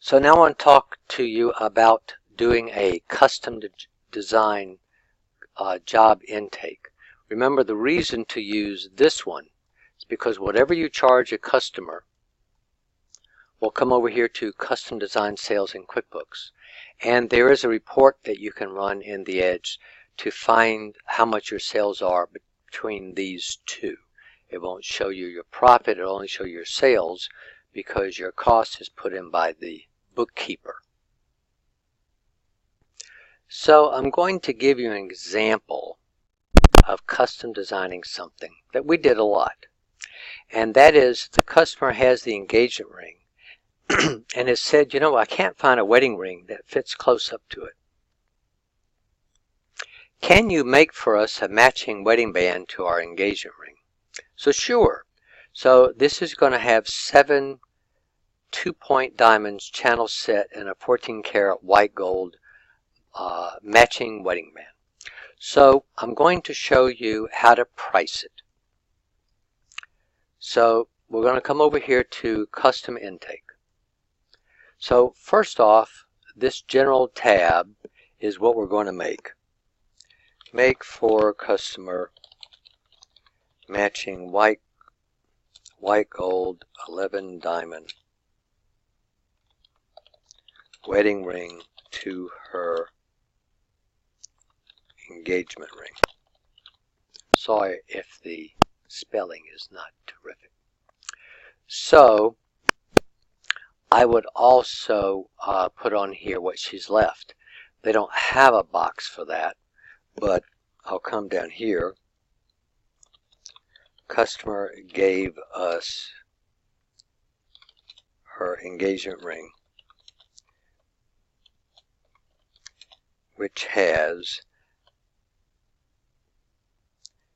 So now I want to talk to you about doing a custom design job intake. Remember, the reason to use this one is because whatever you charge a customer will come over here to Custom Design Sales in QuickBooks. And there is a report that you can run in the Edge to find how much your sales are between these two. It won't show you your profit, it'll only show you your sales because your cost is put in by the bookkeeper. So I'm going to give you an example of custom designing something that we did a lot. And that is, the customer has the engagement ring and has said, you know, I can't find a wedding ring that fits close up to it. Can you make for us a matching wedding band to our engagement ring? So sure. So this is going to have 7 2-point diamonds channel set in a 14-karat white gold matching wedding band. So I'm going to show you how to price it. So we're going to come over here to Custom Intake. So first off, this General tab is what we're going to make. Make for customer matching white gold 11 diamond wedding ring to her engagement ring. Sorry if the spelling is not terrific. So I would also put on here what she's left. They don't have a box for that, but I'll come down here. Customer gave us her engagement ring, which has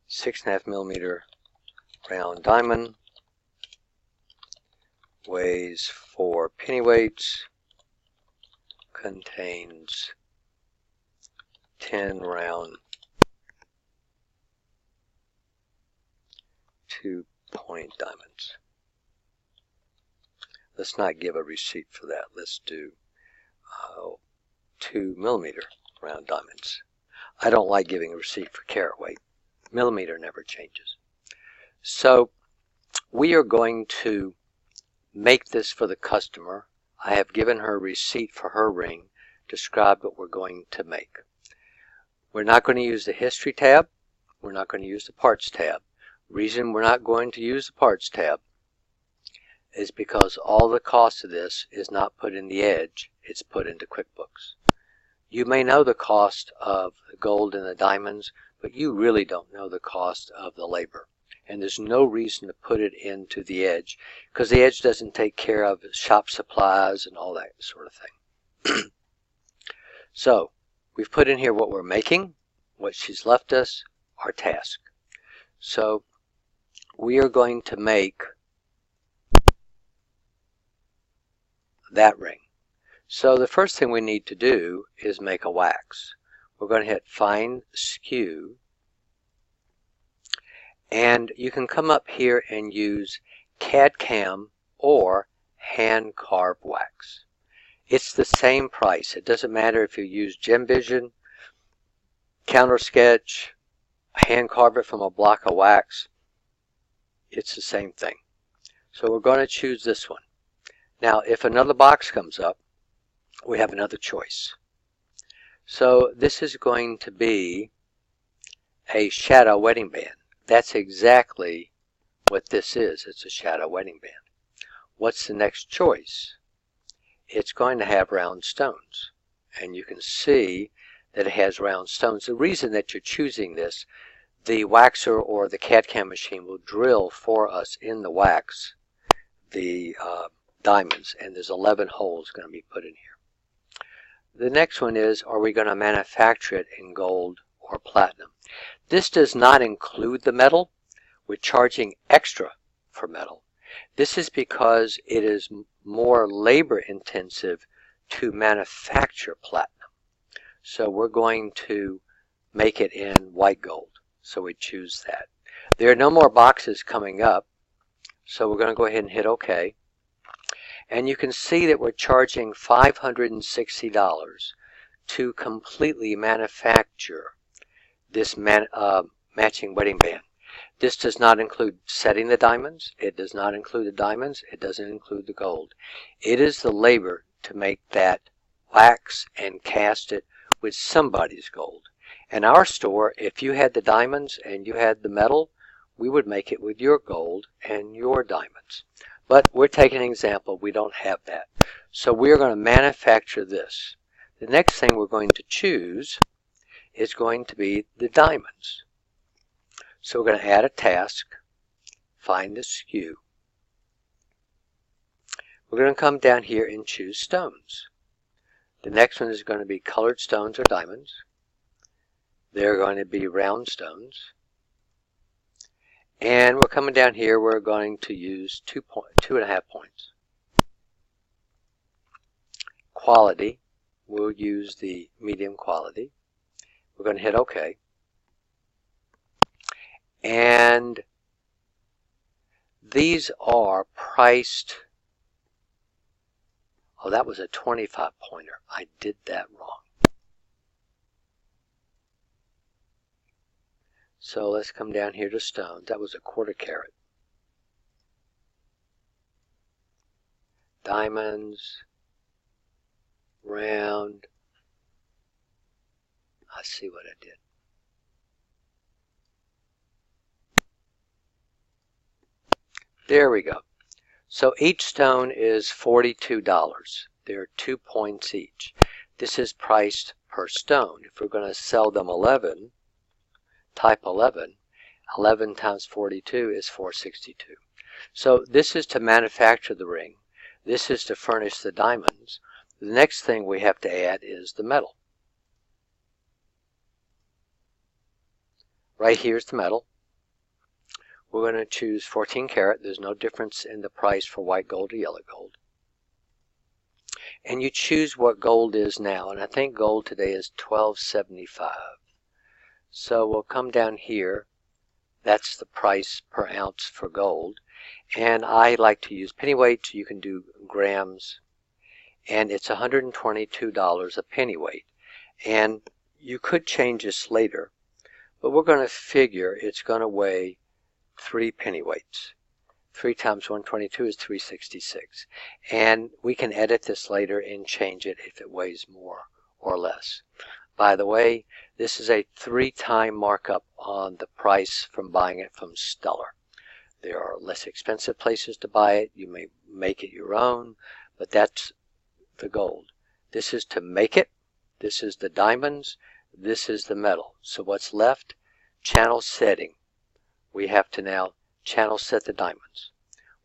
6.5 millimeter round diamond, weighs 4 pennyweights, contains 10 round 2-point diamonds. Let's not give a receipt for that. Let's do 2 millimeter round diamonds. I don't like giving a receipt for carat weight. Millimeter never changes. So we are going to make this for the customer. I have given her a receipt for her ring, described what we're going to make. We're not going to use the History tab. We're not going to use the Parts tab. Reason we're not going to use the Parts tab is because all the cost of this is not put in the Edge, it's put into QuickBooks. You may know the cost of the gold and the diamonds, but you really don't know the cost of the labor. And there's no reason to put it into the Edge because the Edge doesn't take care of shop supplies and all that sort of thing. So we've put in here what we're making, what she's left us, our task. So we are going to make that ring. So the first thing we need to do is make a wax. We're going to hit Find SKU, and you can come up here and use CAD-CAM or hand carved wax. It's the same price. It doesn't matter if you use GenVision, Counter Sketch, hand carve it from a block of wax. It's the same thing. So we're going to choose this one. Now if another box comes up, we have another choice. So this is going to be a shadow wedding band. That's exactly what this is. It's a shadow wedding band. What's the next choice? It's going to have round stones. And you can see that it has round stones. The reason that you're choosing this, the waxer or the CAD-CAM machine will drill for us in the wax the diamonds, and there's 11 holes going to be put in here. The next one is, are we going to manufacture it in gold or platinum? This does not include the metal. We're charging extra for metal. This is because it is more labor intensive to manufacture platinum. So we're going to make it in white gold. So we choose that. There are no more boxes coming up. So we're going to go ahead and hit OK. And you can see that we're charging $560 to completely manufacture this matching wedding band. This does not include setting the diamonds. It does not include the diamonds. It doesn't include the gold. It is the labor to make that wax and cast it with somebody's gold. In our store, if you had the diamonds and you had the metal, we would make it with your gold and your diamonds. But we're taking an example. We don't have that. So we're going to manufacture this. The next thing we're going to choose is going to be the diamonds. So we're going to add a task, find the SKU. We're going to come down here and choose stones. The next one is going to be colored stones or diamonds. They're going to be round stones. And we're coming down here, we're going to use 2.5 points. Quality, we'll use the medium quality. We're going to hit OK. And these are priced. Oh, that was a 25 pointer. I did that wrong. So let's come down here to stones. That was a 1/4 carat. Diamonds, round. I see what I did. There we go. So each stone is $42. There are 2 points each. This is priced per stone. If we're going to sell them 11, type 11, 11 times 42 is 462. So this is to manufacture the ring. This is to furnish the diamonds. The next thing we have to add is the metal. Right here's the metal. We're going to choose 14 karat. There's no difference in the price for white gold or yellow gold. And you choose what gold is now. And I think gold today is $12.75. So we'll come down here. That's the price per ounce for gold. And I like to use pennyweights. You can do grams. And it's $122 a pennyweight. And you could change this later. But we're going to figure it's going to weigh 3 pennyweights. 3 times 122 is 366. And we can edit this later and change it if it weighs more or less. By the way, this is a 3-time markup on the price from buying it from Stellar. There are less expensive places to buy it. You may make it your own, but that's the gold. This is to make it. This is the diamonds. This is the metal. So what's left? Channel setting. We have to now channel set the diamonds.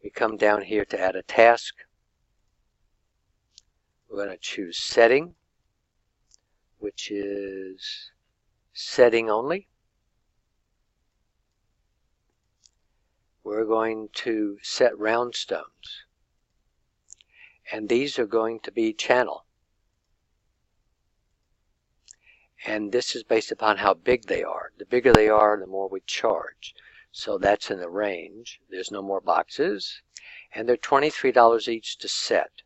We come down here to add a task. We're going to choose setting, which is setting only. We're going to set round stones. And these are going to be channel. And this is based upon how big they are. The bigger they are, the more we charge. So that's in the range. There's no more boxes. And they're $23 each to set.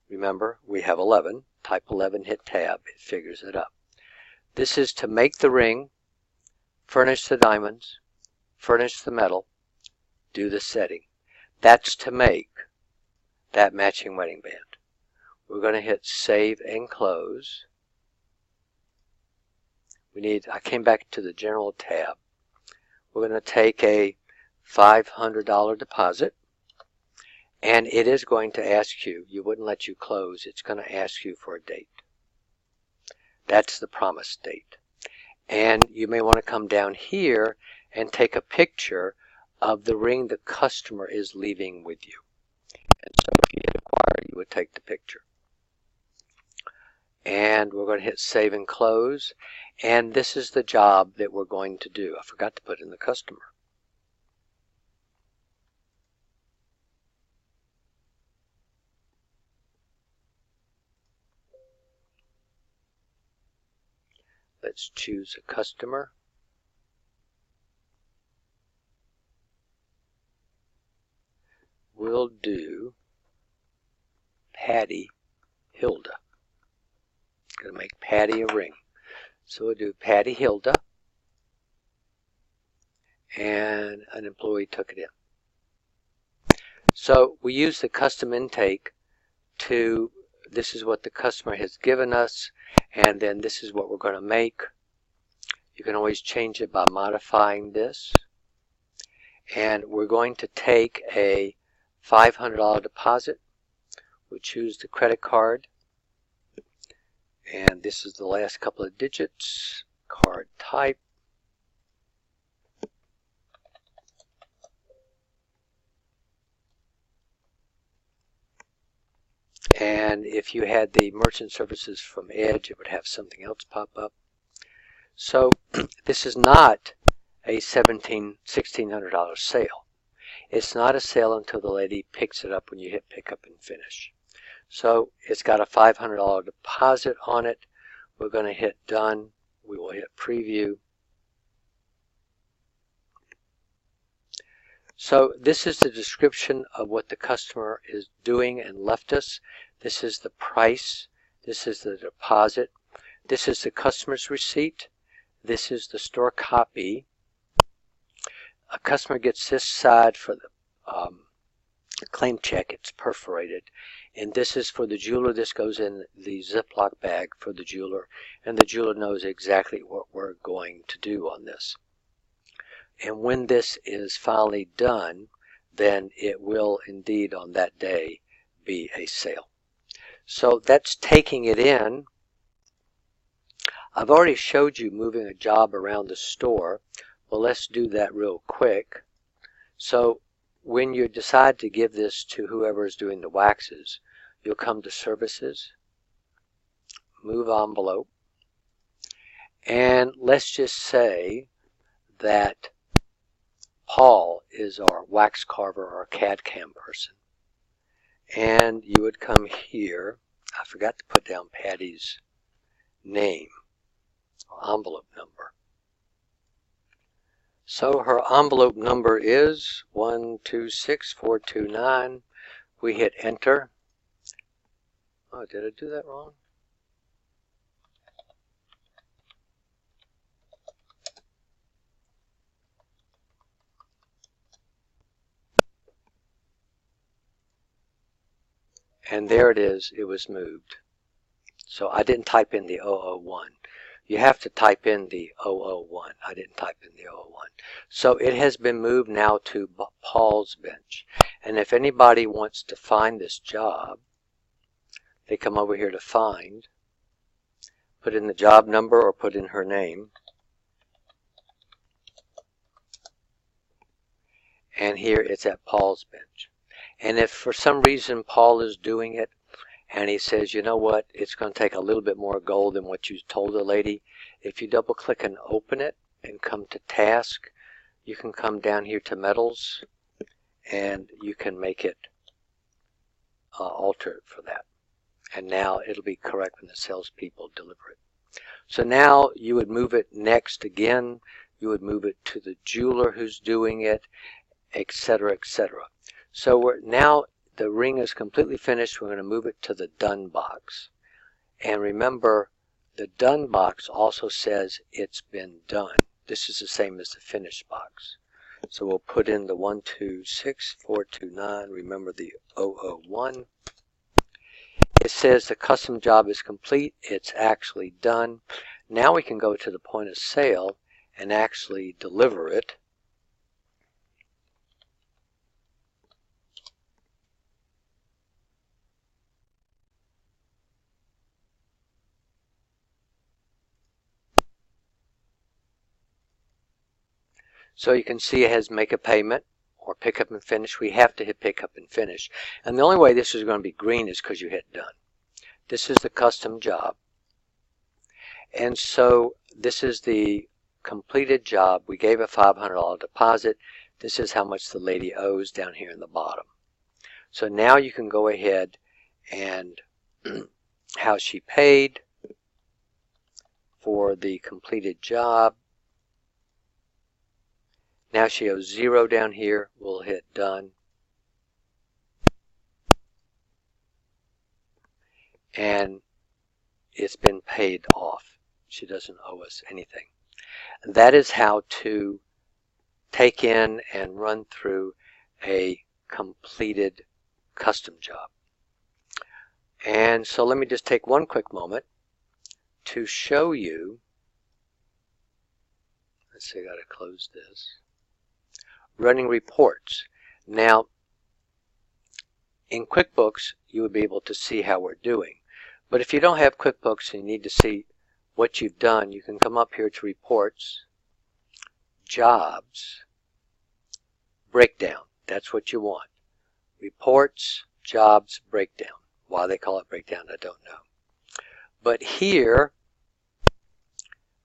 Remember, we have 11. Type 11, hit tab. It figures it up. This is to make the ring, furnish the diamonds, furnish the metal, do the setting. That's to make that matching wedding band. We're going to hit save and close. I came back to the general tab. We're going to take a $500 deposit, and it is going to ask you, you wouldn't let you close, it's going to ask you for a date. That's the promise date. And you may want to come down here and take a picture of the ring the customer is leaving with you. And so if you hit acquire, you would take the picture. And we're going to hit save and close. And this is the job that we're going to do. I forgot to put in the customer. Let's choose a customer. We'll do Patty Hilda. Going to make Patty a ring. So we'll do Patty Hilda. And an employee took it in. So we use the custom intake to, this is what the customer has given us, and then this is what we're going to make. You can always change it by modifying this. And we're going to take a $500 deposit. We'll choose the credit card. And this is the last couple of digits. Card type. And if you had the merchant services from Edge, it would have something else pop up. So this is not a $1,600 sale. It's not a sale until the lady picks it up when you hit pick up and finish. So it's got a $500 deposit on it. We're going to hit done. We will hit preview. So this is the description of what the customer is doing and left us. This is the price. This is the deposit. This is the customer's receipt. This is the store copy. A customer gets this side for the claim check. It's perforated. And this is for the jeweler. This goes in the Ziploc bag for the jeweler. And the jeweler knows exactly what we're going to do on this. And when this is finally done, then it will indeed on that day be a sale. So that's taking it in. I've already showed you moving a job around the store. Well, let's do that real quick. So when you decide to give this to whoever is doing the waxes, you'll come to Services, Move Envelope, and let's just say that Paul is our wax carver or CAD/CAM person. And you would come here. I forgot to put down Patty's name or envelope number. So her envelope number is 126429. We hit enter. Oh, did I do that wrong? And there it is, it was moved. So I didn't type in the 001. You have to type in the 001. I didn't type in the 001. So it has been moved now to Paul's bench. And if anybody wants to find this job, they come over here to find, put in the job number or put in her name. And here it's at Paul's bench. And if for some reason Paul is doing it and he says, you know what, it's going to take a little bit more gold than what you told the lady, if you double click and open it and come to task, you can come down here to metals and you can make it alter it for that. And now it'll be correct when the salespeople deliver it. So now you would move it next again, you would move it to the jeweler who's doing it, etc., etc. So now the ring is completely finished. We're going to move it to the done box. And remember, the done box also says it's been done. This is the same as the finished box. So we'll put in the 126429. Remember the 001. It says the custom job is complete. It's actually done. Now we can go to the point of sale and actually deliver it. So you can see it has make a payment or pick up and finish. We have to hit pick up and finish. And the only way this is going to be green is because you hit done. This is the custom job. And so this is the completed job. We gave a $500 deposit. This is how much the lady owes down here in the bottom. So now you can go ahead and how she paid for the completed job. Now she owes 0 down here. We'll hit done. and it's been paid off. She doesn't owe us anything. That is how to take in and run through a completed custom job. And so let me just take one quick moment to show you. Let's see, I got to close this. Running reports. Now, in QuickBooks, you would be able to see how we're doing. But if you don't have QuickBooks and you need to see what you've done, you can come up here to Reports, Jobs, Breakdown. That's what you want. Reports, Jobs, Breakdown. Why they call it breakdown, I don't know. But here,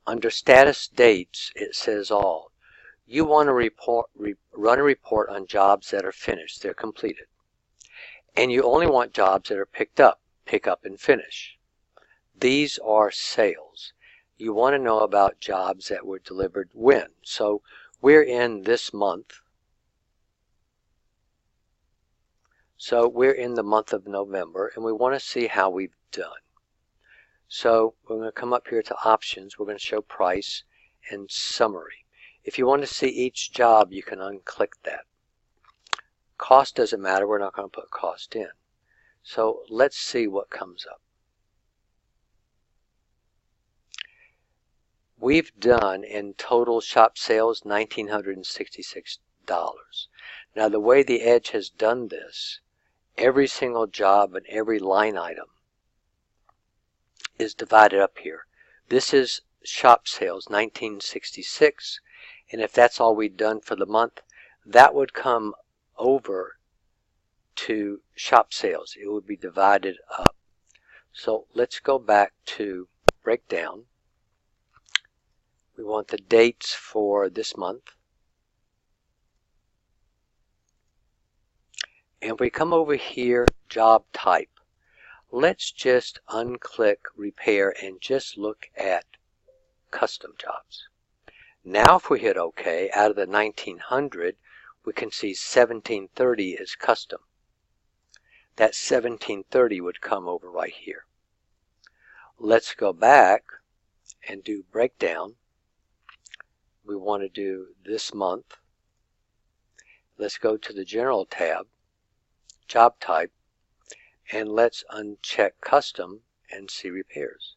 under Status Dates, it says All. You want to run a report on jobs that are finished. They're completed. And you only want jobs that are pick up and finish. These are sales. You want to know about jobs that were delivered when. So we're in this month. So we're in the month of November, and we want to see how we've done. So we're going to come up here to Options. We're going to show Price and Summary. If you want to see each job, you can unclick that. Cost doesn't matter. We're not going to put cost in. So let's see what comes up. We've done in total shop sales $1,966. Now the way the Edge has done this, every single job and every line item is divided up here. This is shop sales, 1966, and if that's all we'd done for the month, that would come over to shop sales. It would be divided up. So let's go back to Breakdown. We want the dates for this month. And if we come over here, Job Type, let's just unclick Repair and just look at Custom Jobs. Now if we hit OK, out of the 1900, we can see 1730 is custom. That 1730 would come over right here. Let's go back and do Breakdown. We want to do this month. Let's go to the General tab, Job Type, and let's uncheck Custom and see Repairs.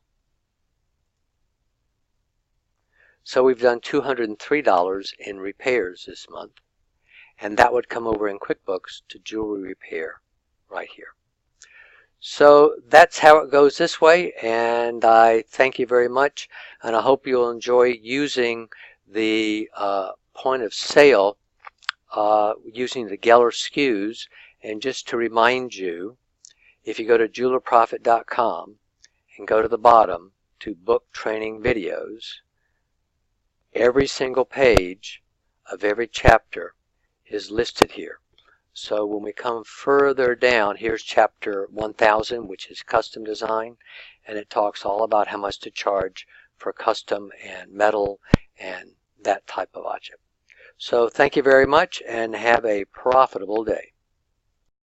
So we've done $203 in repairs this month, and that would come over in QuickBooks to Jewelry Repair right here. So that's how it goes this way, and I thank you very much, and I hope you'll enjoy using the point of sale using the Geller SKUs. And just to remind you, if you go to jewelerprofit.com and go to the bottom to Book Training Videos, every single page of every chapter is listed here. So when we come further down, here's chapter 1000, which is custom design, and it talks all about how much to charge for custom and metal and that type of object. So thank you very much and have a profitable day.